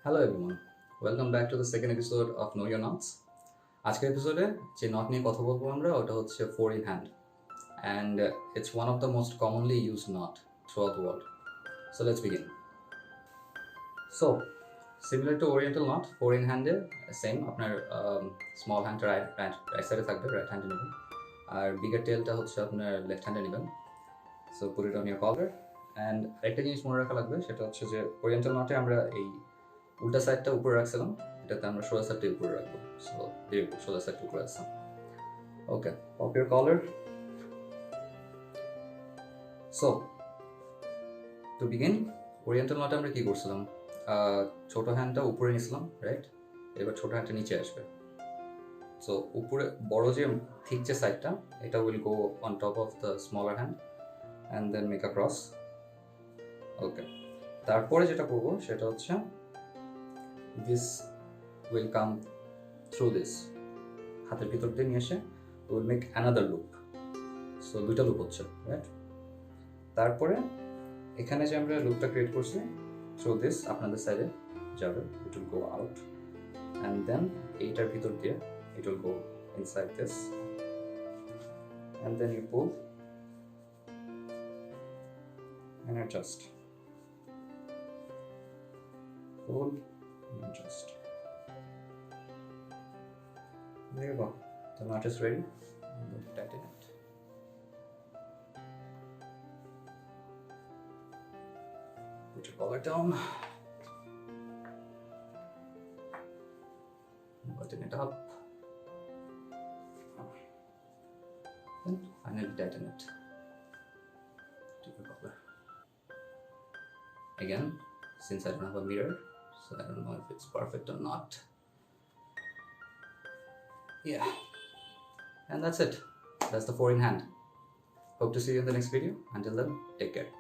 Hello everyone, welcome back to the second episode of Know Your Knots. আজকের এপিসোডে যে not নিয়ে কথা বলবো আমরা ওটা হচ্ছে 4 in hand and it's one of the most commonly used knot throughout the world. So let's begin. So similar to oriental knot 4 in hand same আপনার small hand right side থাকবে right hand নেবেন আর bigger tailটা হচ্ছে আপনার left hand নেবেন. So put it on your collar and একটা জিনিস মনে রাখা লাগবে সেটা হচ্ছে যে oriental knot আমরা এই উল্টা সাইডটা উপরে রাখছিলাম, এটাতে আমরা সোজা সাইডটা উপরে রাখবো। সো দেখো সোজা সাইডটা উপরে রাখলাম। Okay, pop your collar. So to begin oriental নটে আমরা কি করছিলাম, ছোট হ্যান্ডটা উপরে নিছিলাম, রাইট? এবার ছোট হ্যান্ডটা নিচে আসবে। সো উপরে বড় যে ঠিক যে সাইডটা এটা will go on top of the smaller hand and then make a cross. Okay, তারপরে যেটা করবো সেটা হচ্ছে this will come through this হাতের ভিতর দিয়ে নিয়ে এসে will make another loop. So দুইটা লুপ হচ্ছে, রাইট? তারপরে এখানে যে আমরা লুপটা ক্রিয়েট করছি through this আপনাদের সাইডে যাবে, it will go out and then এইটার ভিতর দিয়ে it will go inside this and then you pull and adjust, pull and adjust. There you go. The knot is ready. And then tighten it. Put your collar down. Button it up. Then finally tighten it to your collar. Again, since I don't have a mirror, so I don't know if it's perfect or not. Yeah, and that's it. That's the 4 in hand. Hope to see you in the next video. Until then, take care.